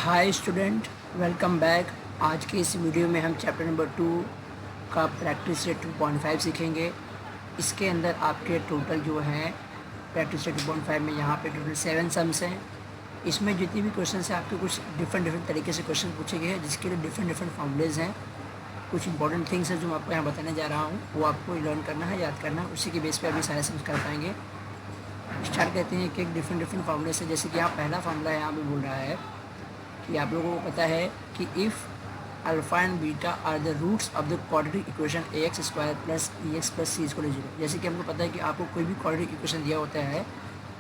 Hi student, welcome back. आज के इस वीडियो में हम चैप्टर नंबर 2 का प्रैक्टिस सेट 2.5 सीखेंगे। इसके अंदर आपके टोटल जो है प्रैक्टिस सेट 2.5 में यहाँ पे टोटल 7 सम्स हैं। इसमें जितनी भी क्वेश्चन हैं आपके कुछ डिफरेंट तरीके से क्वेश्चन पूछे गए हैं, जिसके लिए डिफरेंट फॉर्मूलेज हैं। कुछ इंपॉर्टेंट थिंग्स हैं जो मैं आपको यहाँ बताने जा रहा हूँ, वो आपको लर्न करना है, याद करना है। उसी के बेस पर अभी सारे सम्स कर पाएंगे। स्टार्ट करते हैं कि एक डिफरेंट फार्मूले से। जैसे कि यहाँ पहला फार्मूला यहाँ पे बोल रहा है कि आप लोगों को पता है कि if alpha and beta are the roots of the quadratic equation a x square plus e x plus c equal to 0। जैसे कि हमको पता है कि आपको कोई भी क्वाड्रेटिक इक्वेशन दिया होता है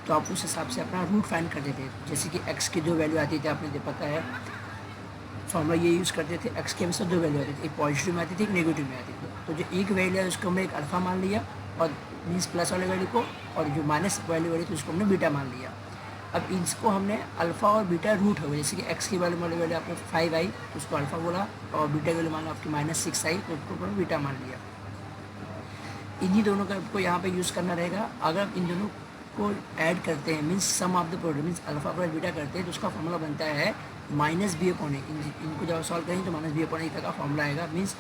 तो आप उस हिसाब से अपना रूट फाइंड करते थे। जैसे कि एक्स की दो वैल्यू आती थी, आपने पता है फॉर्मूला ये यूज़ करते थे। एक्स के हमेशा दो वैल्यू आती थी, एक पॉजिटिव में आती थी, एक नेगेटिव में आती थी। तो जो एक वैल्यू है उसको हमने एक अल्फ़ा मान लिया, और मीन्स प्लस वाले वैल्यू को, और जो माइनस वैल्यू वाली थी उसको हमने बीटा मान लिया। अब इसको हमने अल्फ़ा और बीटा रूट हो गए। जैसे कि एक्स की वैल्यू आपने 5 आई तो उसको अल्फ़ा बोला, और बीटा की वैल्यू मान लो आपकी -6 आई तो उसको बीटा मान लिया। इन्हीं दोनों का आपको यहाँ पे यूज़ करना रहेगा। अगर आप इन दोनों को ऐड करते हैं, means sum of the product, means alpha plus beta करते हैं, तो उसका फॉर्मूला बनता है -b/a। इनको जब सॉल्व करेंगे तो -b/a का फॉर्मूला आएगा। Means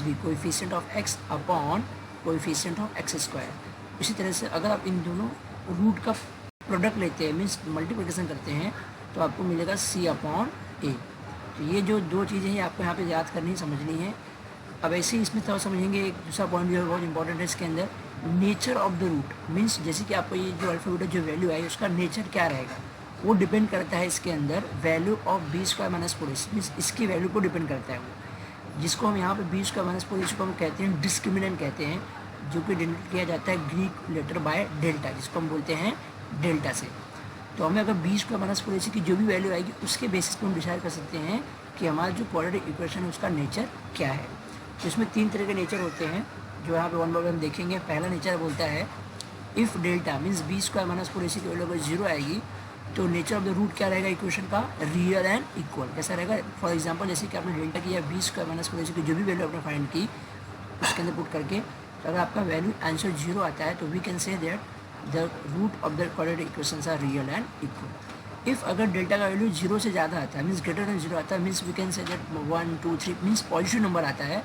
-b coefficient of x upon coefficient of x square. इसी तरह से अगर आप इन दोनों रूट का प्रोडक्ट लेते हैं, मीन्स मल्टीप्लिकेशन करते हैं, तो आपको मिलेगा c/a। तो ये जो दो चीज़ें हैं आपको यहाँ पे याद करनी समझनी है। अब ऐसे ही इसमें थोड़ा समझेंगे। एक दूसरा पॉइंट जो है बहुत इंपॉर्टेंट है इसके अंदर, nature of the root. Means जैसे कि आपको ये जो अल्फ़ा जो वैल्यू आई उसका नेचर क्या रहेगा, वो डिपेंड करता है इसके अंदर value of b² - 4ac। Means इसकी वैल्यू को डिपेंड करता है वो, जिसको हम यहाँ पे b² - 4ac को हम कहते हैं डिस्क्रिमिनेंट कहते हैं, जो कि डिनोट किया जाता है ग्रीक लेटर बाय डेल्टा, जिसको हम बोलते हैं डेल्टा से। तो हमें अगर b² - 4ac की जो भी वैल्यू आएगी उसके बेसिस पर हम डिसाइड कर सकते हैं कि हमारा जो क्वाड्रेटिक इक्वेशन है उसका नेचर क्या है। तो इसमें 3 तरह के नेचर होते हैं जो यहाँ पे वन बाय वन देखेंगे। पहला नेचर बोलता है if delta means b² - 4ac की वैल्यू अगर 0 आएगी तो नेचर ऑफ द रूट क्या रहेगा इक्वेशन का, रियल एंड इक्वल। कैसा रहेगा? फॉर एग्जांपल जैसे कि आपने डेल्टा की या b² - 4ac की जो भी वैल्यू आपने फाइंड की उसके अंदर पुट करके, तो अगर आपका वैल्यू आंसर 0 आता है तो we can say that the root of the quadratic equations are real and equal. If अगर डेल्टा का वैल्यू 0 से ज़्यादा आता है, मीन्स ग्रेटर देन 0 आता है, means we can say that 1 2 3 means positive number आता है,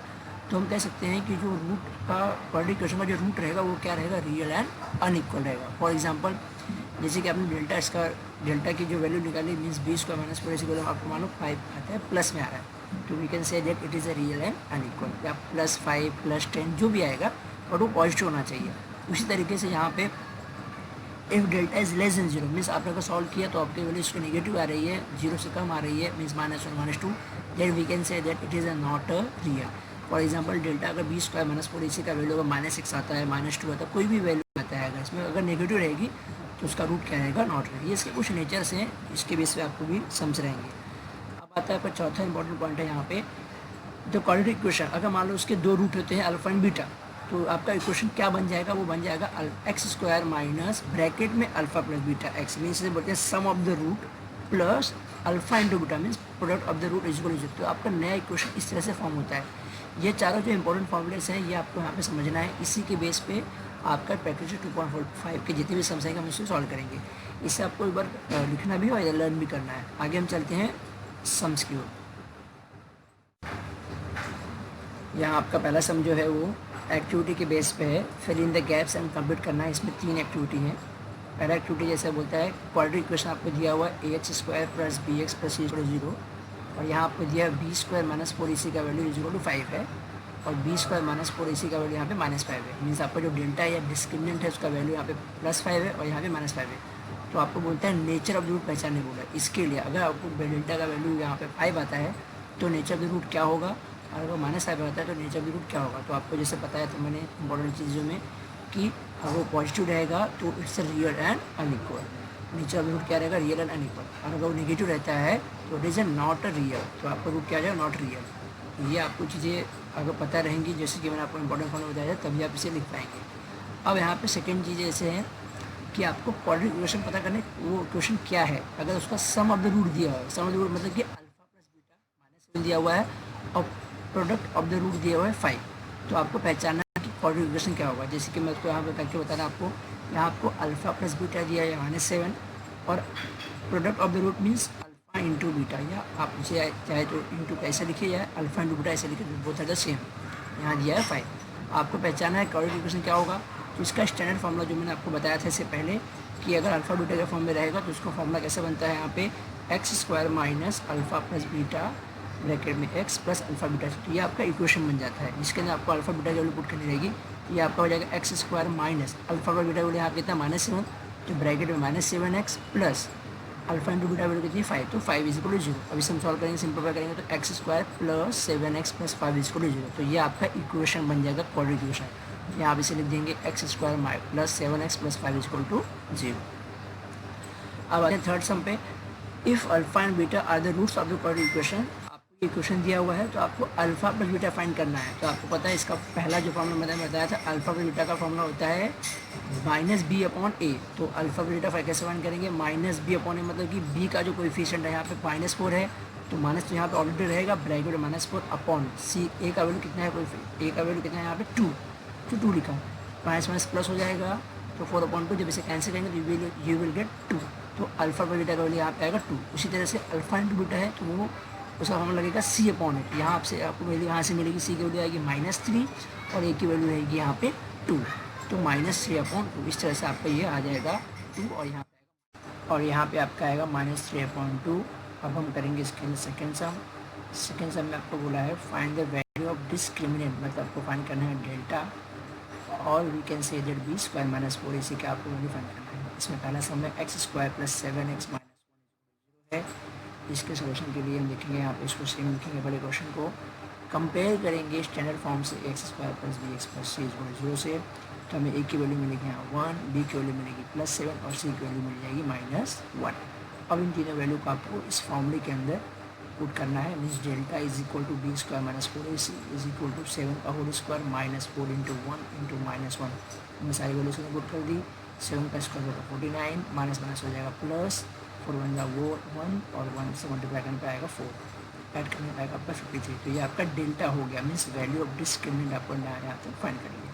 तो हम कह सकते हैं कि जो रूट का क्वाड्रेटिक इक्वेशन का जो रूट रहेगा वो क्या रहेगा, रियल एंड अनइक्वल रहेगा। फॉर एग्जांपल जैसे कि आपने डेल्टा की जो वैल्यू निकाली, मीन्स b² - 4ac को आपको मानो 5 आता है, प्लस में आ रहा है, तो we can say that it is a real and unequal, या +5 +10 जो भी आएगा और वो पॉजिटिव होना चाहिए। उसी तरीके से यहाँ पे if delta is less than 0 means आपने अगर सॉल्व किया तो आपकी वैल्यू इसको नेगेटिव आ रही है, 0 से कम आ रही है, means -1 -2, then we can say that it is not a real. For example delta अगर b² - 4ac का वैल्यू अगर -6 आता है, -2 आता है, कोई भी वैल्यू आता है, अगर इसमें अगर नेगेटिव रहेगी तो उसका रूट क्या रहेगा, नॉट रहेगा। ये इसके कुछ नेचर्स हैं, इसके बेस पे आपको भी समझ रहेंगे। अब आता है आपका चौथा इंपॉर्टेंट पॉइंट है यहाँ पे, द क्वाड्रेटिक इक्वेशन। अगर मान लो उसके दो रूट होते हैं अल्फा एंड बीटा, तो आपका इक्वेशन क्या बन जाएगा, वो बन जाएगा x² माइनस ब्रैकेट में alpha plus beta x, means से बोलते हैं sum of the root plus alpha into beta means product of the root is equal to 0। तो आपका नया इक्वेशन इस तरह से फॉर्म होता है। ये चारों जो इंपॉर्टेंट फॉर्मूलेस हैं ये आपको यहाँ पे समझना है। इसी के बेस पे आपका प्रैक्टिस 2.5 के जितने भी सम्स हैं हम उससे सॉल्व करेंगे। इससे आपको एक बार लिखना भी और लर्न भी करना है। आगे हम चलते हैं सम्स की ओर। यहाँ आपका पहला सम जो है वो एक्टिविटी के बेस पे है, fill in the gaps and complete करना है। इसमें 3 एक्टिविटी हैं। पहला एक्टिविटी जैसे बोलता है क्वाड्रेटिक इक्वेशन आपको दिया हुआ है ax² + bx + c = 0, और यहाँ आपको दिया है b² - 4ac का वैल्यू = 5 है, और b² - 4ac का वैल्यू यहाँ पे -5 है। मीन्स आपका जो डेल्टा या डिस्क्रिमिनेंट है उसका वैल्यू यहाँ पे +5 है और यहाँ पे -5 है। तो आपको बोलता है नेचर ऑफ द रूट पहचानने बोला है। इसके लिए अगर आपको डेल्टा का वैल्यू यहाँ पे 5 आता है तो नेचर ऑफ द रूट क्या होगा, और अगर -5 आता है तो नेचर ऑफ द रूट क्या होगा। तो आपको जैसे पता है तो मैंने इंपॉर्टेंट चीज़ों में कि अगर वो पॉजिटिव रहेगा तो it's real and unequal, nature of the root क्या रहेगा, रियल एंड अनइक्वल। और अगर वो नेगेटिव रहता है तो it is not a real, तो आपका रूट क्या आ जाएगा, नॉट रियल। ये आपको चीज़ें अगर पता रहेंगी, जैसे कि मैंने आपको इंपॉर्टेंट फॉर्मूला बताया तभी आप इसे लिख पाएंगे। अब यहाँ पे सेकंड चीज़ ऐसे है कि आपको क्वाड्रेटिक इक्वेशन पता करने वो इक्वेशन क्या है। अगर उसका सम ऑफ द रूट दिया हुआ है, सम ऑफ द रूट मतलब कि अल्फा प्लस बीटा -7 दिया हुआ है और प्रोडक्ट ऑफ द रूट दिया हुआ है 5, तो आपको पहचानना है कि क्वाड्रेटिक इक्वेशन क्या होगा। जैसे कि मैं उसको यहाँ पे करके बता रहा आपको, यहाँ आपको अल्फा प्लस बीटा दिया है -7 और product of the root means alpha into beta, या आप इसे चाहे तो इंटू कैसे लिखिए या अल्फा इंटू बीटा ऐसे लिखिए, बोथ आर द सेम। यहाँ दिया है 5। आपको पहचाना है क्वाड्रेटिक इक्वेशन क्या होगा। तो इसका स्टैंडर्ड फार्मूला जो मैंने आपको बताया था इससे पहले कि अगर अल्फा बीटा के फॉर्म में रहेगा तो उसका फार्मूला कैसे बनता है, यहाँ पे x square minus alpha plus beta bracket में एक्स प्लस अल्फा बीटा। तो ये आपका इक्वेशन बन जाता है जिसके अंदर आपको अल्फा बीटा की वैल्यू पुट करनी रहेगी। ये आपका हो जाएगा एक्स स्क्वायर माइनस अल्फा का बीटा वैल्यू यहाँ कितना -7, तो ब्रैकेट में -7x plus alpha into beta value कितनी 5, तो 5 इज इक्वल टू 0। अब इसे हम सॉल्व करेंगे, सिंपलीफाई करेंगे तो x square plus 7x plus 5 is equal to 0। तो ये आपका इक्वेशन बन जाएगा क्वाड्रेटिक इक्वेशन। यहाँ आप इसे लिख देंगे x square plus 7x plus 5 is equal to 0। अब आते हैं थर्ड सम पे। If alpha and beta are the roots of the quadratic equation, आपको इक्वेशन दिया हुआ है तो आपको अल्फा प्लस बीटा फाइंड करना है। तो आपको पता है इसका पहला जो फॉर्मूला मैंने बताया था अल्फा प्लस बीटा का फॉर्मूला होता है -b/a। तो अल्फा प्लस बीटा कैसे फाइंड करेंगे, -b/a मतलब कि b का जो कोएफिशिएंट है यहाँ पे -4 है, तो माइनस तो यहाँ पे ऑलरेडी रहेगा, ब्रैकेट में -4 अपॉन सी ए का वैल्यू कितना है, ए का वैल्यू कितना है यहाँ पे 2, तो 2 लिखा, माइनस प्लस हो जाएगा तो 4/2। जब इसे कैंसिल करेंगे तो यू विल गेट 2। तो अल्फा प्लस बीटा का वैल्यू यहाँ पे आएगा 2। उसी तरह से अल्फा इंटू बीटा है तो वो उसका हमें लगेगा c/8। यहाँ आपसे आपको वैल्यू यहाँ से मिलेगी, c की वैल्यू आएगी -3 और a की वैल्यू रहेगी यहाँ पे 2, तो -3/2। इस तरह से आपका ये आ जाएगा 2 और यहाँ पे आपका आएगा -3/2। अब हम करेंगे इसके अंदर सेकेंड सम में आपको बोला है find the value of discriminant, मतलब आपको फाइंड करना है डेल्टा, और we can say that b square minus 4 ac का आपको वैल्यू फाइंड करना है। इसमें पहला सम है x square plus 7x minus 1 है। इसके सोल्यूशन के लिए हम देखेंगे यहाँ पे इसको सेम लिखेंगे, बड़े क्वेश्चन को कंपेयर करेंगे स्टैंडर्ड फॉर्म से x square plus b x plus c equal 0 से। तो हमें ए की वैल्यू मिलेगी यहाँ 1, बी की वैल्यू मिलेगी +7 और सी की वैल्यू मिल जाएगी -1। अब इन तीनों वैल्यू को आपको इस फॉर्मूले के अंदर पुट करना है। Means delta is equal to B square minus 4ac is equal to 7 का whole square minus 4 into 1 into -1। हमने सारी वैल्यू से पुट कर दी। 7 का स्क्वायर होगा 49, माइनस हो जाएगा प्लस 4 1 जा 1 और 1 से मल्टीप्लाई करने पर आएगा 4, ऐड करने पर आएगा आपका 53। तो ये आपका डेल्टा हो गया। मीन्स वैल्यू ऑफ डिस्क्रिमिनेंट आपको यहाँ तक फाइंड करेंगे।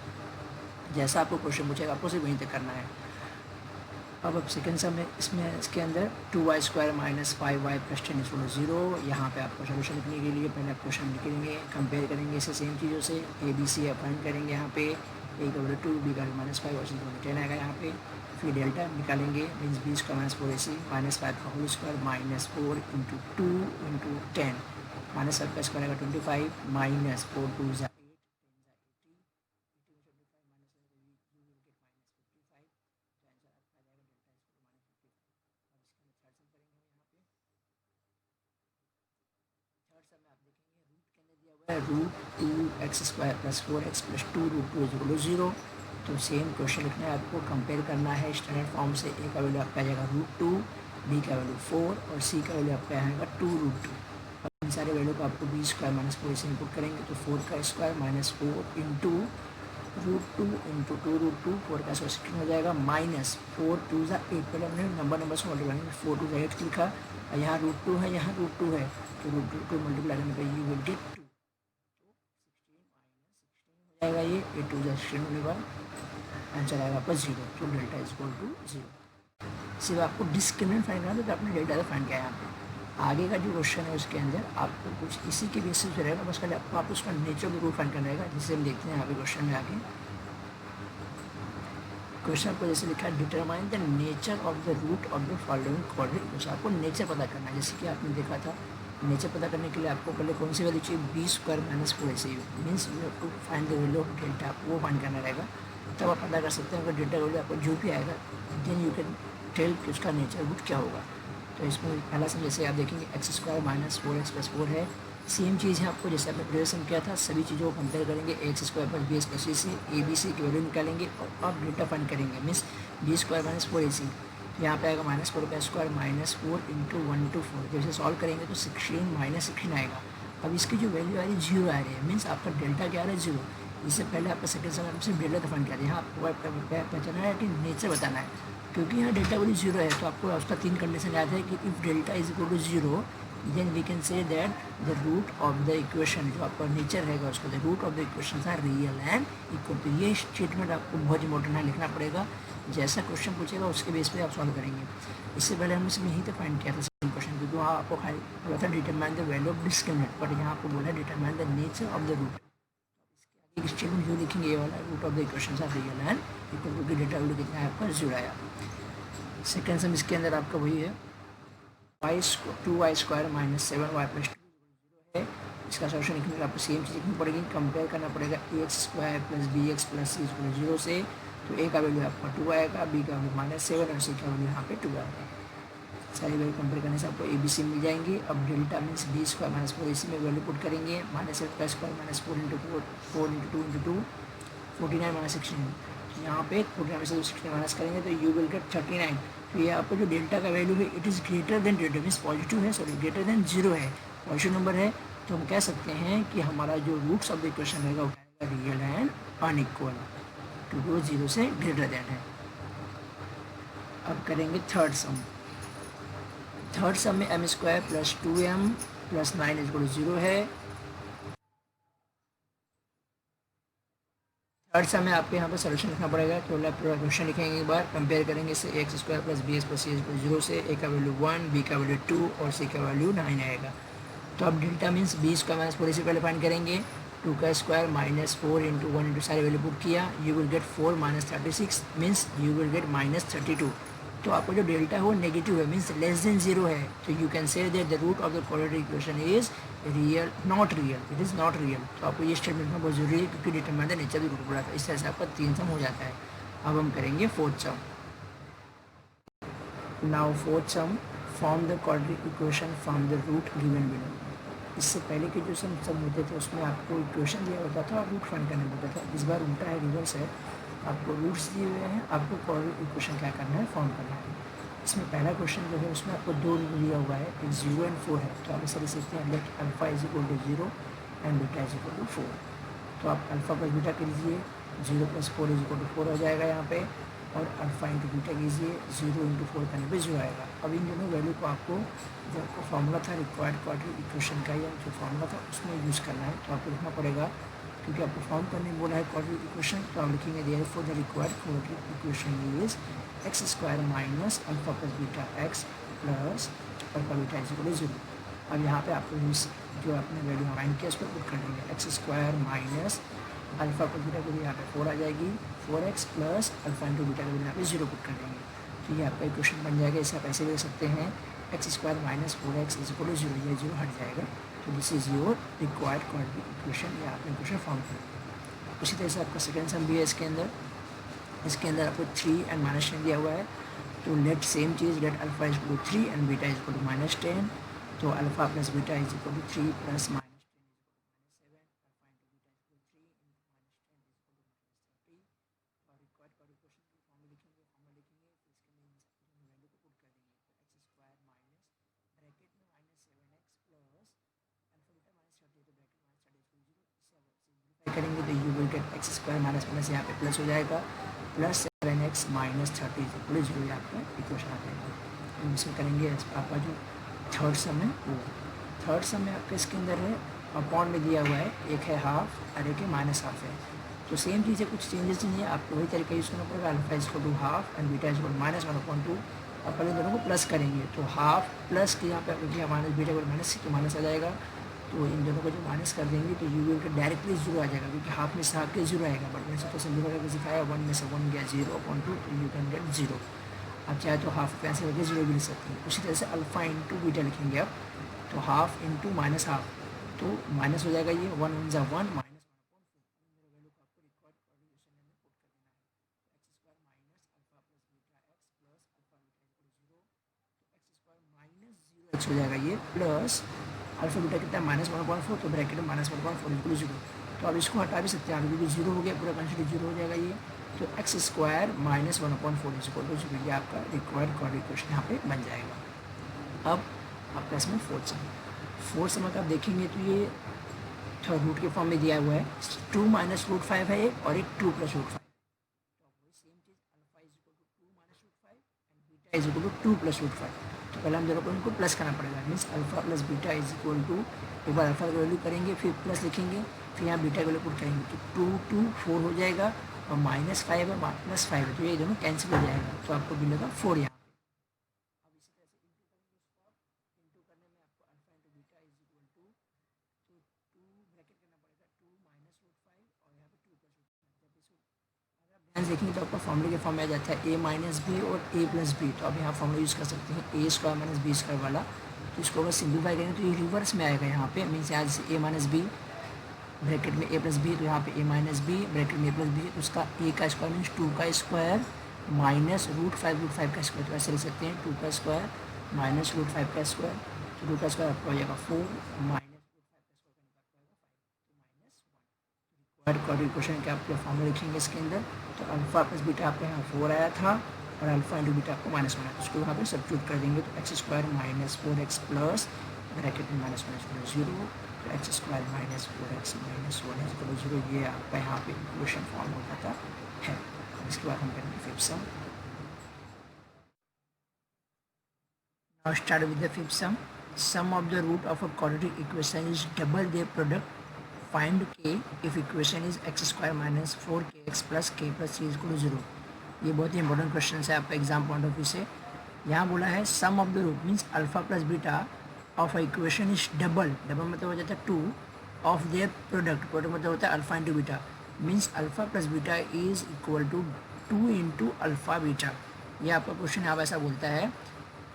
जैसा आपको क्वेश्चन पूछेगा आपको सिर्फ वहीं तक करना है। अब सेकेंड सम है, इसमें इसके अंदर 2y square minus 5y plus 10 equal 0। यहाँ पे आपको सोल्यूशन लिखने के लिए पहले आप क्वेश्चन लिखेंगे, कंपेयर करेंगे इसे सेम चीज़ों से, ए बी सी फाइंड करेंगे। यहाँ पे ए का वैल्यू 2, बी का -5 और सी का 10 आएगा यहाँ पे। फिर डेल्टा निकालेंगे, means b square minus 4ac -5 का होल स्क्वायर -4 इंटू 2 इंटू 10, -5 का स्क्वायर आएगा 25 माइनस 4 2 जा 8 √2x square plus 4x plus 2 √2 is equal to 0। तो सेम क्वेश्चन लिखना है आपको, कंपेयर करना है स्टैंडर्ड फॉर्म से। ए का वैल्यू आपका आ जाएगा √2, बी का वैल्यू 4 और सी का वैल्यू आपका आएगा 2√2। अब इन सारे वैल्यू को आपको बी स्क्वायर माइनस 4 से इनपुट करेंगे तो 4 का स्क्वायर -4 इंटू √2 इंटू 2√2, 4 का स्क्वायर 16 हो जाएगा, -4 2 जा 8। पहले हमने नंबर से मल्टीप्लाई 4 2 जा 8 लिखा, और यहाँ √2 है, यहाँ √2 है, तो √2 मल्टीप्लाई करने पर यू विल गेट 2, आएगा ये 8 2 जा 16 होने पर आंसर आएगा आपका 0। तो डेल्टा इज इक्वल टू 0। सिर्फ आपको डिस्क्रिमिनेंट फाइंड करना, तो आपने डेल्टा का फाइंड किया यहाँ पे। आगे का जो क्वेश्चन है उसके अंदर आपको कुछ इसी के बेसिस पे रहेगा, बस खाली आपको उसका नेचर के रूट फाइंड करना रहेगा, जिसे हम देखते हैं यहाँ पे क्वेश्चन में आगे। क्वेश्चन को जैसे लिखा है, determine the nature of the root of the following quadratic equation. आपको नेचर पता करना है, जैसे कि आपने देखा था। नेचर पता करने के लिए आपको पहले कौन सी वैल्यू चाहिए, b square minus 4ac means you have to find the value of delta, आपको वो फाइंड करना रहेगा। तब आप पता कर सकते हैं अगर डेल्टा वैल्यू आपको जो भी आएगा, देन यू कैन टेल कि उसका नेचर रूट क्या होगा। तो इसमें पहला से जैसे आप देखेंगे x square minus 4x plus 4 है, सेम चीज़ है आपको जैसे आपने प्रिपरेशन किया था। सभी चीज़ों को कंपेयर करेंगे, x square plus b x plus c से ए बी सी की वैल्यू निकालेंगे और अब डेल्टा फाइंड करेंगे। Means b square minus 4ac, यहाँ पे आएगा -4 का स्क्वायर -4 इंटू 1 to 4। जब इसे सॉल्व करेंगे तो 16 -16 आएगा। अब इसकी जो वैल्यू आ रही है 0 आ रही है, मीन्स आपका डेल्टा क्या आ रहा है 0। इससे पहले आपका सेकंड सम सिर्फ डेल्टा का फाइंड किया था, यहाँ आपको पहचाना है कि नेचर बताना है, क्योंकि यहाँ डेल्टा वैल्यू 0 है। तो आपको उसका 3 कंडीशन याद है कि if delta is equal to 0 then we can say that the root of the equation, जो आपका नेचर रहेगा उसको, the root of the equation are real and equal. तो ये स्टेटमेंट आपको बहुत इंपॉर्टेंट है, लिखना पड़ेगा जैसा क्वेश्चन पूछेगा उसके बेस पे आप सॉल्व करेंगे। इससे पहले हम इसमें यहीं तक फाइंड किया था सेम क्वेश्चन, क्योंकि वहाँ आपको बोला था determine the value of discriminant, but यहाँ आपको बोला है determine the nature of the root. एक स्टेटमेंट जो लिखेंगे ये वाला, root of the equations are real and equal to डेटा वैल्यू कितना है आपका 0 आया। सेकेंड सम इसके अंदर आपका वही है, 2y² माइनस 7y प्लस 2 है। इसका सोल्यूशन लिखने के लिए आपको सेम चीज़ लिखनी पड़ेगी, कंपेयर करना पड़ेगा ax² plus bx plus c 0 से। तो a का वैल्यू आपका 2 आएगा, b का वैल्यू -7 और c का वैल्यू यहाँ पे 2 आएगा। सारी वैल्यू कंपेयर करने से आपको ABC मिल जाएंगी। अब delta means b² minus 4ac में वैल्यू पुट करेंगे, -8² माइनस 4 इंटू 2 इंटू 2 49 माइनस 16। यहाँ पे 49 से 16 माइनस करेंगे तो यू विल गेट 39। तो ये आपको जो डेल्टा का वैल्यू है it is greater than delta means positive है, सॉरी ग्रेटर देन 0 है, पॉजिटिव नंबर है। तो हम कह सकते हैं कि हमारा जो रूट्स ऑफ द इक्वेशन रहेगा वो रियल एंड अनइक्वल, क्योंकि वो 0 से ग्रेटर देन है। अब करेंगे थर्ड सम। थर्ड सम में m² plus 2m plus 9 equal 0 है। थर्ड सम में आपको यहाँ पर सोल्यूशन लिखना पड़ेगा। तो पूरा क्वेश्चन लिखेंगे एक बार, कंपेयर करेंगे इसे ax² plus bx plus c equal 0 से। a का वैल्यू 1, b का वैल्यू 2 और c का वैल्यू 9 आएगा। तो अब डेल्टा मीन्स b² माइनस 4 से पहले फाइंड करेंगे, 2 का स्क्वायर माइनस 4 इंटू 1 इंटू सारी वैल्यू पुट किया, you will get 4 minus 36 means you will get -32। तो आपको जो डेल्टा है वो नेगेटिव है, मीन्स लेस देन 0 है। तो you can say that the root of the quadratic equation is real not real, it is not real. तो आपको ये स्टेटमेंट में बहुत जरूरी है, क्योंकि determine the nature of the root बोला था। इस तरह से आपका 3 सम हो जाता है। अब हम करेंगे fourth sum. Now fourth sum, form the quadratic equation from the root given below. इससे पहले के जो सम होते थे उसमें आपको इक्वेशन दिया होता था और रूट फाइंड करना होता था। इस बार उल्टा है, रिवर्स है। आपको रूट्स दिए हुए हैं, आपको क्वाड्रेटिक इक्वेशन क्या करना है, फॉर्म करना है। इसमें पहला क्वेश्चन जो है उसमें आपको 2 दिया हुआ है, एक 0 एंड 4 है। तो आप इसे लिख सकते हैं let alpha is equal to 0 and beta is equal to 4। तो आप अल्फा प्लस बीटा कीजिए, 0 प्लस 4 इज इक्वल टू 4 हो जाएगा यहाँ पे, और अल्फा इंटू बीटा कीजिए, 0 इंटू 4 करने पे 0 आएगा। अब इन दोनों वैल्यू को आपको जो आपको फार्मूला था रिक्वायर्ड क्वाड्रेटिक इक्वेशन का, या जो फार्मूला था उसमें यूज़ करना है। तो आपको लिखना पड़ेगा, क्योंकि आपको फॉर्म करने बोला है क्वाड्रेटिक इक्वेशन। तो आप लिखेंगे therefore the required quadratic equation is x² minus alpha plus beta x plus alpha beta is equal to 0। अब यहाँ पे आपको जो आपने वैल्यू फाइंड किया उस पर पुट कर देंगे, x² minus alpha plus beta को यहाँ पे 4 आ जाएगी, 4x plus alpha into beta को यहाँ पे 0 पुट कर देंगे। तो ये आपका इक्वेशन बन जाएगा। इसे आप ऐसे लिख सकते हैं, x² minus 4x is equal to 0, ये 0 हट जाएगा। तो this is your required quadratic equation, या आपने इक्वेशन फॉर्म कर। उसी तरह से आपका सेकेंड सम भी है। इसके अंदर आपको 3 एंड -10 दिया हुआ है। तो लेट सेम चीज़, let alpha is equal to 3 and beta is equal to -10। तो alpha plus beta is equal to 3 plus -10 7, alpha into beta is equal to 3 into -10 is equal to -30। और रिक्वायर्ड क्वाड्रेटिक इक्वेशन की formula लिखेंगे, फिर इसके means दोनों value को put कर देंगे। तो x² माइनस ब्रैकेट में -7x प्लस अल्फा बीटा -30, तो ब्रैकेट -30 0। इसे आप सिंप्लीफाई करेंगे तो you will get x² minus plus यहाँ पे प्लस हो जाएगा, प्लस 7x माइनस 30 इक्वल 0, आपका इक्वेशन आ जाएगा। इसमें करेंगे आपका जो थर्ड सम है वो। थर्ड सम में आपका इसके अंदर है अपॉन में दिया हुआ है, एक है हाफ और एक है -12 है। तो सेम चीज़ है, कुछ चेंजेस नहीं है, आपको वही तरीका यूज़ करना पड़ेगा। Alpha is equal to half and beta is equal -1/2। और पहले दोनों को प्लस करेंगे, तो हाफ प्लस के यहाँ पे आपको किया माइनस, बीटा इक्वल माइनस, तो माइनस आ जाएगा। तो इन दोनों को जो माइनस कर देंगे तो यू विल गेट डायरेक्टली 0 आ जाएगा, क्योंकि हाफ में से हाफ के 0 आएगा। बट मैंने तो सिंपल करके सिखाया, 1 में से 1 गया 0/2, तो यू कैन गेट 0। आप चाहे तो हाफ पे ऐसे करके 0 भी लिख सकते हैं। उसी तरह से अल्फा इंटू बीटा लिखेंगे आप, तो हाफ इंटू माइनस हाफ, तो माइनस हो जाएगा ये 1 1 -1 -1/4। मेरे वैल्यू को आपको रिक्वायर्ड क्वाड्रेटिक में पुट कर देना है। तो x² minus alpha plus beta x plus alpha beta equal 0। तो x² माइनस 0x हो जाएगा ये, प्लस अल्फा बीटा कितना है -1/4, तो ब्रैकेट में -1/4 इक्वल 0। तो अब इसको हटा भी सकते हैं, क्योंकि 0 हो गया, पूरा कंसिडर 0 हो जाएगा ये। तो x² minus 1/4 is equal to 0, ये आपका रिक्वायर्ड क्वाड्रेटिक इक्वेशन यहाँ पे बन जाएगा। अब आपका इसमें फोर्थ सम आप देखेंगे तो ये थर्ड रूट के फॉर्म में दिया हुआ है, 2 माइनस रूट 5 है एक, और एक 2 प्लस रूट 5। तो वही सेम चीज़, alpha is equal to 2 minus root 5 and beta is equal to 2 plus root 5। तो पहले हम दोनों को इनको प्लस करना पड़ेगा, means alpha plus beta is equal to, एक बार अल्फा का वैल्यू करेंगे, फिर प्लस लिखेंगे, फिर यहाँ बीटा का वैल्यू पुट करेंगे, तो 2 2 4 हो जाएगा, और -5 है +5 है, तो ये दोनों कैंसिल हो जाएगा, तो आपको मिलेगा 4 यहाँ पे। अब इसी तरह से इंटू करने में आपको alpha into beta is equal to 2 bracket करना पड़ेगा, 2 माइनस √5 और यहाँ पे 2 प्लस √5। जब इसको अगर आप ध्यान देखेंगे तो आपका फॉर्मूले के फॉर्म में आ जाता है a माइनस बी और a प्लस बी। तो आप यहाँ फॉर्मूला यूज़ कर सकते हैं a square minus b square वाला। तो इसको अगर सिंप्लीफाई करेंगे तो ये रिवर्स में आएगा यहाँ पे, मीन्स यहाँ जैसे a माइनस बी ब्रैकेट में a प्लस बी, तो यहाँ पे a माइनस बी ब्रैकेट में a प्लस बी, तो उसका a का स्क्वायर मीन्स 2 का स्क्वायर माइनस √5 का स्क्वायर। तो ऐसे लिख सकते हैं 2 का स्क्वायर माइनस √5 का स्क्वायर। तो 2 का स्क्वायर आपका हो जाएगा 4 माइनस √5 का स्क्वायर करने का आपको आएगा 5, तो -1। रिक्वायर्ड इक्वेशन के आपके फॉर्मूला लिखेंगे इसके अंदर। तो अल्फा प्लस बीटा आपका यहाँ 4 आया था और अल्फा इंटू बीटा आपको -1 आया, तो उसको यहाँ पे सब्स्टिट्यूट कर देंगे। तो x square minus 4x plus bracket में माइनस 0, तो x square minus 4x minus 1 equal 0, ये आपका यहाँ पे इक्वेशन फॉर्म हो जाता है। इसके बाद हम करेंगे fifth sum. Now start with the fifth sum. Sum of the root of a quadratic equation is double their product, find k if equation is x square minus 4kx plus k plus 3 equal 0। ये बहुत ही important question है आपका exam point of view से। यहाँ बोला है sum of the root means alpha plus beta of equation is double, double मतलब हो जाता है 2 ऑफ देयर प्रोडक्ट, प्रोडक्ट मतलब होता है alpha into beta, means alpha plus beta is equal to 2 into alpha beta. ये आपका क्वेश्चन यहाँ ऐसा बोलता है,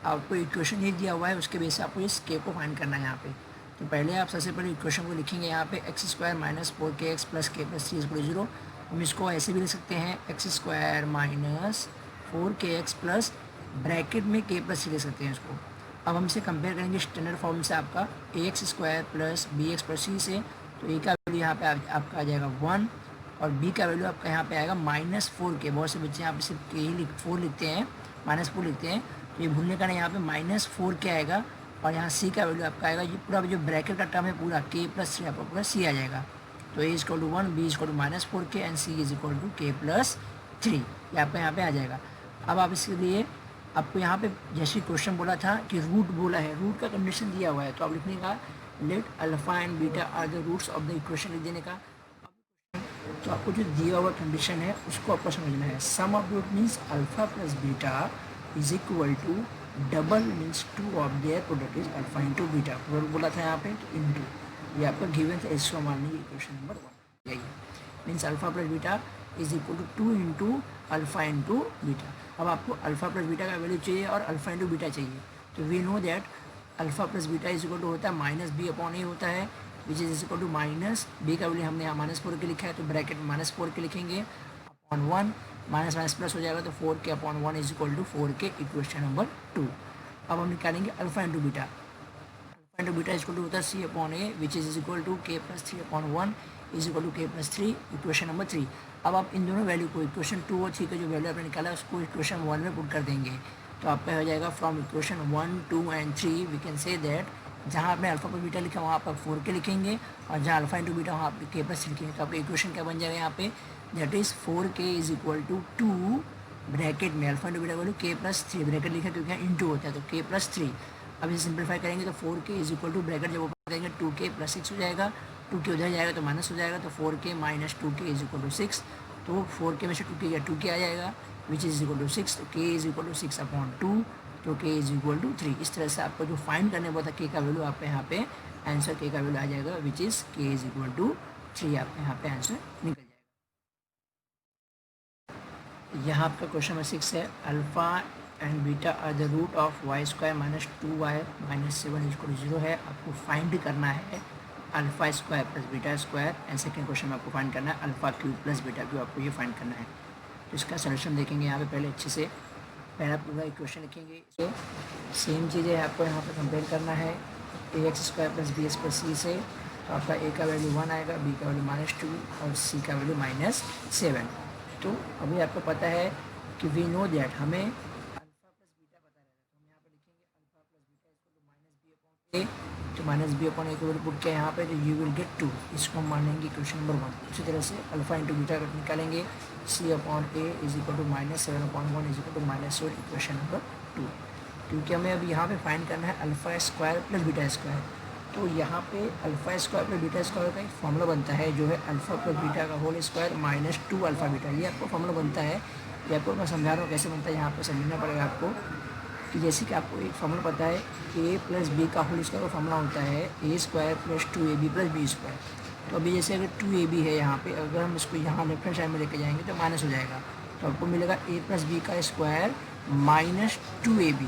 आपको इक्वेशन ये दिया हुआ है, उसके बेस से आपको इस के को फाइंड करना है यहाँ पे। तो पहले आप सबसे पहले इक्वेशन को लिखेंगे यहाँ पे x square minus 4kx plus k plus 3 equal 0। हम इसको ऐसे भी लिख सकते हैं x square minus 4kx plus bracket में k प्लस 3 लिख सकते हैं इसको। अब हम इसे कंपेयर करेंगे स्टैंडर्ड फॉर्म से आपका ax square plus bx plus c से। तो a का वैल्यू यहाँ पे आपका आ जाएगा 1 और b का वैल्यू आपका यहाँ पे आएगा -4k। बहुत से बच्चे यहाँ पे सिर्फ k ही 4 लिखते हैं, -4 लिखते हैं, तो ये भूलने का नहीं, यहाँ पे -4k आएगा और यहाँ c का वैल्यू आपका आएगा, ये पूरा जो ब्रैकेट का टर्म है पूरा k प्लस 3 आपका पूरा c आ जाएगा। तो a equal to 1, b equal to -4k and c is equal to k plus 3, ये आपका यहाँ पे आ जाएगा। अब आप इसके लिए आपको यहाँ पे जैसे क्वेश्चन बोला था कि रूट बोला है, रूट का कंडीशन दिया हुआ है, तो आप लिखने का let alpha and beta are the roots of the equation लिख देने का। तो आपको जो दिया हुआ कंडीशन है उसको आपको समझना है। Sum of root means alpha plus beta is equal to double means 2 of their product is alpha into beta. Product बोला था यहाँ पे तो इंटू, ये आपका गिवन था, इसको मानने की इक्वेशन नंबर 1 यही means alpha plus beta is equal to 2 into alpha into beta. अब आपको अल्फा प्लस बीटा का वैल्यू चाहिए और अल्फा इंटू बीटा चाहिए। तो we know that alpha plus beta is equal to होता है माइनस बी अपॉन ए होता है, which is equal to minus B का वैल्यू हमने यहाँ -4 के लिखा है, तो ब्रैकेट में -4 के लिखेंगे अपॉन 1, माइनस माइनस प्लस हो जाएगा, तो 4k upon 1 is equal to 4k equation number 2। अब हम निकालेंगे alpha into beta. Alpha into beta is equal to होता है c upon A which is equal to k plus 3 upon 1 is equal to k plus 3 equation number 3। अब आप इन दोनों value को equation 2 और 3 का जो वैल्यू आपने निकाला है उसको इक्वेशन 1 में पुट कर देंगे। तो आपका हो जाएगा from equation 1, 2 and 3 we can say that जहाँ आपने अल्फा पर बीटा लिखा वहाँ आप 4k लिखेंगे और जहाँ अल्फा इंटू बीटा वहाँ आप k प्लस 3 लिखेंगे। तो आपका इक्वेशन क्या बन जाएगा यहाँ पे, that is 4k is equal to 2 bracket में alpha into beta value k plus 3 bracket लिखा क्योंकि यहाँ इंटू होता है तो k प्लस 3। अब इसे सिंप्लीफाई करेंगे तो 4k is equal to bracket जब ओपन करेंगे 2k प्लस 6 हो जाएगा, 2k उधर जाएगा तो माइनस हो जाएगा, तो 4k minus 2k is equal to 6। तो 4k में से 2k या 2k आ जाएगा विच इज इक्वल टू 6, तो k is equal to 6 upon 2, तो k इज इक्वल टू 3। इस तरह से आपको जो फाइंड करने वाला था k का वैल्यू आपके यहाँ पे आंसर k का वैल्यू आ जाएगा which is k is equal to 3, आपके यहाँ पे आंसर निकल जाएगा। यहाँ आपका क्वेश्चन नंबर 6 है, alpha and beta are the root of Y square minus 2y minus 7 is equal to 0 है। आपको फाइंड करना है alpha square plus beta square and second question में आपको फाइंड करना है alpha cube plus beta cube, आपको ये फाइंड करना है। तो इसका सोल्यूशन देखेंगे यहाँ पे पहले अच्छे से, पहला पूरा इक्वेशन लिखेंगे, सेम चीज़ें आपको यहाँ पे कंपेयर करना है ax square plus b x plus c से। तो आपका a का वैल्यू 1 आएगा, b का वैल्यू -2 और c का वैल्यू -7। तो अभी आपको पता है कि वी नो दैट हमें अल्फा प्लस बीटा पता रहता है, तो हम यहाँ पे लिखेंगे अल्फा प्लस बीटा इसको -b अपॉन a, तो -b अपॉन a को वैल्यू पुट किया यहाँ पे तो यू विल गेट 2, इसको हम मानेंगे क्वेश्चन नंबर 1। उसी तरह से अल्फा इंटू बीटा निकालेंगे, c upon a is equal to -7 upon 1 is equal to -7 equation number 2। क्योंकि हमें अब यहाँ पे फाइंड करना है alpha square plus beta square, तो यहाँ पे alpha square plus beta square का एक फॉर्मूला बनता है जो है अल्फ़ा प्लस बीटा का whole square minus 2 alpha beta. ये आपको फॉर्मूला बनता है, ये आपको मैं समझा रहा हूँ कैसे बनता है, यहाँ पे समझना पड़ेगा आपको। कि जैसे कि आपको एक फॉर्मूला पता है ए प्लस बी का होल स्क्वायर का फॉर्मूला होता है a square plus 2ab plus b square. तो अभी जैसे अगर 2ab है यहाँ पे, अगर हम इसको यहाँ लेफ्ट हैंड साइड में लेके जाएंगे तो माइनस हो जाएगा, तो आपको मिलेगा ए प्लस बी का square minus 2ab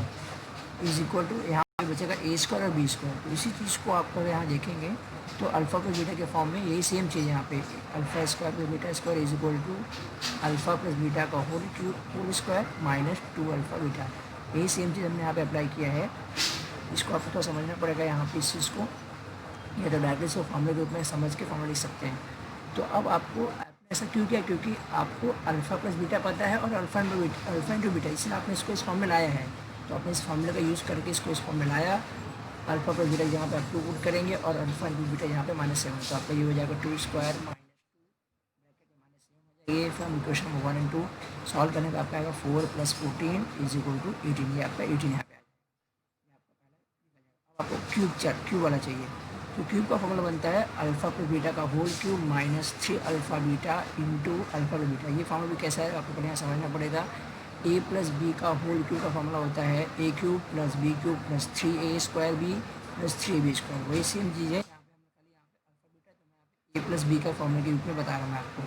is equal to यहाँ पे बचेगा ए स्क्वायर और बी स्क्वायर। तो इसी चीज़ को आप अगर यहाँ देखेंगे तो अल्फ़ा प्लस बीटा के फॉर्म में यही सेम चीज़ यहाँ पे alpha square plus beta square is equal to alpha plus beta का whole square minus 2 alpha beta. यही सेम चीज़ हमने यहाँ पे अप्लाई किया है। इसको आपको थोड़ा समझना पड़ेगा यहाँ पे इस चीज़ को, या तो डायरेक्टली इसको फॉर्मूले के रूप में समझ के फॉर्मूला लिख सकते हैं। तो अब आपको ऐसा क्यों किया, क्योंकि आपको अल्फ़ा प्लस बीटा पता है और अल्फ़ा इंटू बीटा, इसलिए आपने इसको इस फॉर्म में लाया है। तो आपने इस फॉर्मूले का यूज़ करके इसको इस फॉर्म में लाया, अल्फ़ा प्लस बीटा यहाँ पे आप 2 पुट करेंगे और अल्फ़ा इंटू बीटा यहाँ पे -7, तो आपका ये हो जाएगा 2 स्क्वायर माइनस 2 ये from equation number 1 and 2 solve करने का आपका आएगा 4 + 14 इज इक्वल टू 18। ये आपका 18 यहाँ पे आ जाएगा। आपको क्यूब वाला चाहिए, तो क्यूब का फॉर्मूला बनता है अल्फ़ा प्लस बीटा का whole cube minus 3 alpha beta into alpha plus beta. ये फॉर्मूला भी कैसा है आपको पहले यहाँ समझना पड़ेगा। ए प्लस बी का होल क्यूब का फॉर्मूला होता है a cube plus B cube plus 3a square b plus 3ab square. वही सेम चीज़ है, ए प्लस बी का फॉर्मूला के रूप में बता रहा हूँ मैं आपको।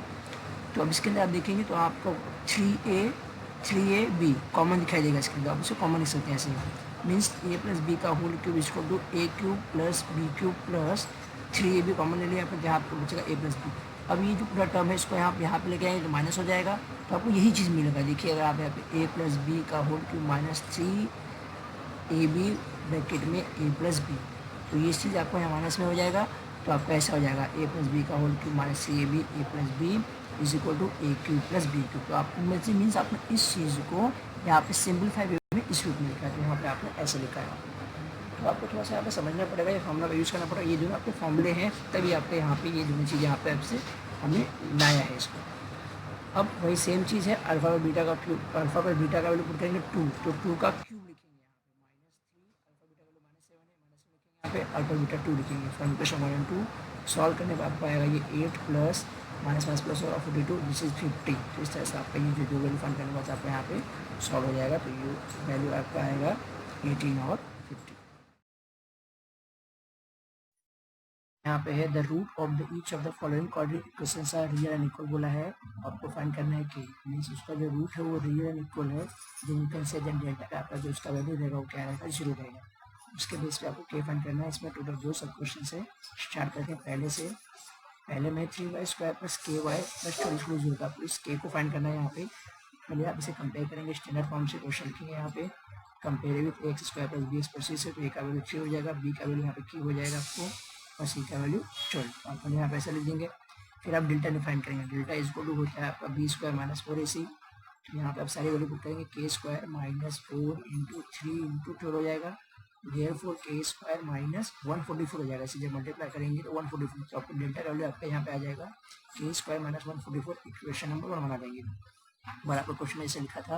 तो अब इसके अंदर आप देखेंगे तो आपको 3ab कॉमन दिखाई देगा इसके अंदर, आप उसे कॉमन लिख सकते हैं ऐसे, मीन्स ए प्लस बी का whole cube equal to A cube plus B cube plus 3ab common ले लिया, फिर जहाँ आपको बचेगा ए प्लस बी। अब ये जो पूरा टर्म है इसको यहाँ पे लेके आएंगे तो माइनस हो जाएगा, तो आपको यही चीज़ मिलेगा। देखिए अगर आप यहाँ पे ए प्लस बी का whole cube minus 3ab bracket में ए प्लस बी, तो ये चीज़ आपको यहाँ माइनस में हो जाएगा, तो आपका ऐसा हो जाएगा ए प्लस बी का whole cube minus 3ab A plus B is equal to A cube plus B cube. तो आप मीन्स आपने इस चीज़ को यहाँ पे सिंपलीफाई वे में इस रूप में लिखा है, तो यहाँ पे आपने ऐसे लिखा है। तो आपको थोड़ा सा यहाँ पे समझना पड़ेगा, ये फॉर्मूला का यूज़ करना पड़ेगा। ये दोनों आपके फॉर्मूले हैं, तभी आपके यहाँ पे ये दोनों चीज़ें यहाँ पे आपसे हमने लाया है इसको। अब वही सेम चीज़ है, अल्फ़ा पर बीटा का क्यूब, अल्फ़ा पर बीटा का वैल्यू पुट करेंगे 2, तो 2 का क्यूब लिखेंगे यहाँ पे -3 अल्फ़ा बीटा का वैल्यू -7 है, -7 लिखेंगे यहाँ पे अल्फ़ा बीटा 2 लिखेंगे फ्रॉम इक्वेशन 1 and 2 सॉल्व करने पर आपको आएगा ये 8 प्लस माइनस प्लस और 42 दिस इज 50। तो इस तरह से आपका ये जो वैल्यू फाइंड करने के बाद आपका यहाँ पे सॉल्व हो जाएगा। तो ये वैल्यू आपका आएगा 18 और 50। यहाँ पे है the root of the each of the following quadratic equations are real and equal बोला है, आपको फाइंड करना है कि मीन्स उसका जो रूट है वो रियल एंड इक्वल है, जो you can say then delta का आपका जो उसका वैल्यू रहेगा वो क्या रहेगा, 0 रहेगा। उसके बेस पे आपको के फाइंड करना है। इसमें टोटल 2 सब क्वेश्चन है। स्टार्ट करते हैं पहले से। पहले में 3y square plus ky plus 24 का, आपको इस के को फाइंड करना है। यहाँ पे पहले आप इसे कंपेयर करेंगे, स्टैंडर्ड फॉर्म से क्वेश्चन लिखेंगे यहाँ पे compare with x square plus b x plus c से, तो ए का वैल्यू 3 हो जाएगा, बी का वैल्यू यहाँ पे क्यू हो जाएगा आपको, और सी का वैल्यू 12। आप यहाँ पे ऐसा लिख देंगे। फिर आप डेल्टा डिफाइन करेंगे, डेल्टा इज इक्वल टू होता है आपका बी स्क्वायर माइनस 4ac। तो यहाँ पे आप सारी वैल्यू पुट करेंगे, के स्क्वायर माइनस 4 इंटू 3 इंटू 12 हो जाएगा, देयरफॉर के स्क्वायर माइनस 144 हो जाएगा। इसे जब मल्टीप्लाई करेंगे तो 144, तो आपको डेल्टा वैल्यू आपका यहाँ पे आ जाएगा के स्क्वायर माइनस 144। इक्वेशन नंबर 1 बना देंगे। बट आपको क्वेश्चन में ऐसे लिखा था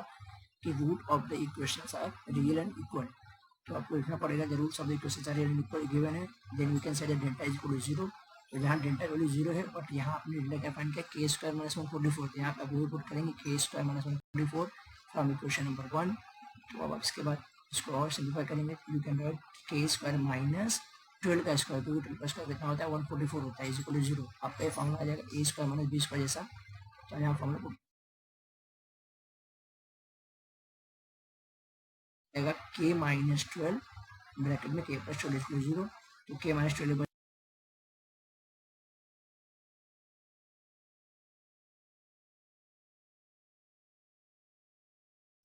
कि root of the equations are real and equal, तो आपको लिखना पड़ेगा the roots of the equations are real and equal given है, then we can say that delta is equal to 0। तो यहाँ डेल्टा वैल्यू 0 है, बट यहाँ आपने डेल्टा क्या फाइंड किया, के स्क्वायर माइनस 144, तो यहाँ पे आप वही पुट करेंगे के square minus 144 from equation number 1। तो अब इसके बाद इसको और सिंप्लीफाई करेंगे, यू कैन राइट के स्क्वायर माइनस 12 का स्क्वायर, तो 12 का स्क्वायर कितना होता है 144 होता है, इज इक्वल टू 0। आपका ये फॉर्मूला आ जाएगा ए स्क्वायर माइनस बी स्क्वायर जैसा। तो यहाँ फॉर्मूला आएगा के माइनस 12 ब्रैकेट में के प्लस 12 इक्वल 0, तो के माइनस 12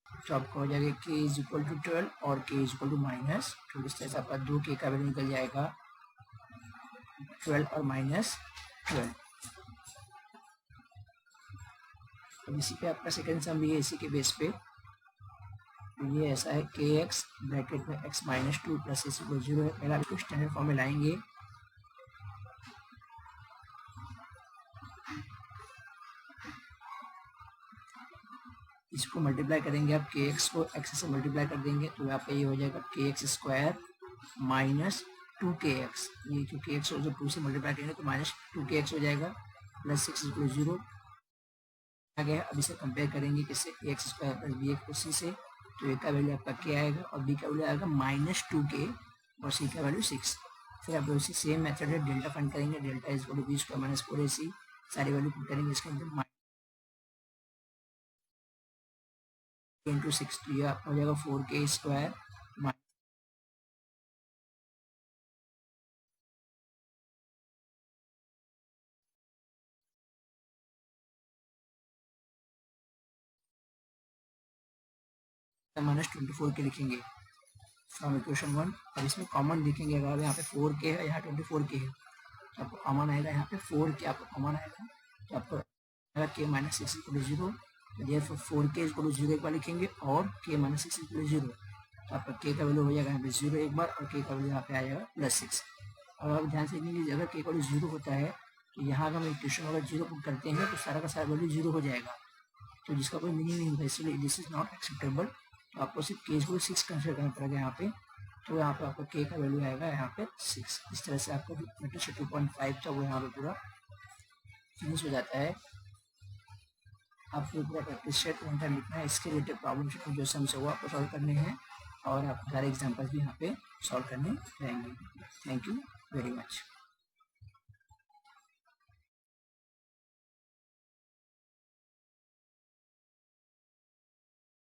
तो आपको हो जाएगा के इज इक्वल टू 12 और के इज इक्वल टू माइनस 12। इस तरह से आपका 2 के का वैल्यू निकल जाएगा 12 और माइनस 12। तो इसी पे आपका सेकंड सम भी है, इसी के बेस पे। तो ये ऐसा है के एक्स ब्रैकेट में एक्स माइनस 2 प्लस इस इक्वल 0 है। पहले आप इसको स्टैंडर्ड फॉर्म में लाएंगे, इसको मल्टीप्लाई करेंगे आप, के एक्स को एक्स से मल्टीप्लाई कर देंगे, तो आपका ये हो जाएगा के एक्स स्क्वायर माइनस 2kx, ये जो kx जब 2 से मल्टीप्लाई करेंगे तो माइनस 2kx हो जाएगा, प्लस 6 इक्वल 0 आ गया। अब इसे कंपेयर करेंगे किससे, x square plus b x c से, तो ए का वैल्यू आपका के आएगा और बी का वैल्यू आएगा माइनस 2k और सी का वैल्यू 6। फिर आप उसी सेम मेथड है डेल्टा फाइंड करेंगे, delta is equal to B square minus 4ac, सारी वैल्यू पुट करेंगे इसके अंदर इंटू 6, तो ये आपका हो जाएगा 4k स्क्वायर माइनस 24 के लिखेंगे फ्रॉम इक्वेशन 1। अब इसमें कॉमन देखेंगे, अगर यहाँ पे 4k है, यहाँ 24k है, तो आपको कॉमन आएगा, यहाँ पे 4k आपको कॉमन आएगा, तो आपको आएगा k माइनस 6 इक्वल 0, तो 4k इक्वल 0 एक बार लिखेंगे और k माइनस 6 इक्वल 0, तो आपका k का वैल्यू हो जाएगा यहाँ पे 0 एक बार और k का वैल्यू यहाँ पे आ जाएगा प्लस 6। और आप ध्यान से देखिए, अगर k का वैल्यू 0 होता है तो यहाँ अगर हम इक्वेशन अगर 0 पुट करते हैं तो सारा का सारा वैल्यू 0 हो जाएगा, तो जिसका कोई मीनिंग नहीं होगा, इसलिए दिस इज नॉट एक्सेप्टेबल। तो आपको सिर्फ केस को 6 कंसिडर करना पड़ेगा यहाँ पे, तो यहाँ पे आपको के का वैल्यू आएगा यहाँ पे 6। इस तरह से आपका मैट्रिक्स 2.5 था वो यहाँ पे पूरा फिनिश हो जाता है। आपको पूरा प्रैक्टिस सेट वन टाइम लिखना है, इसके रिलेटेड प्रॉब्लम जो समझ हुआ आपको सॉल्व करने हैं और आपको सारे एग्जाम्पल्स भी यहाँ पे सॉल्व करने रहेंगे। Thank you very much.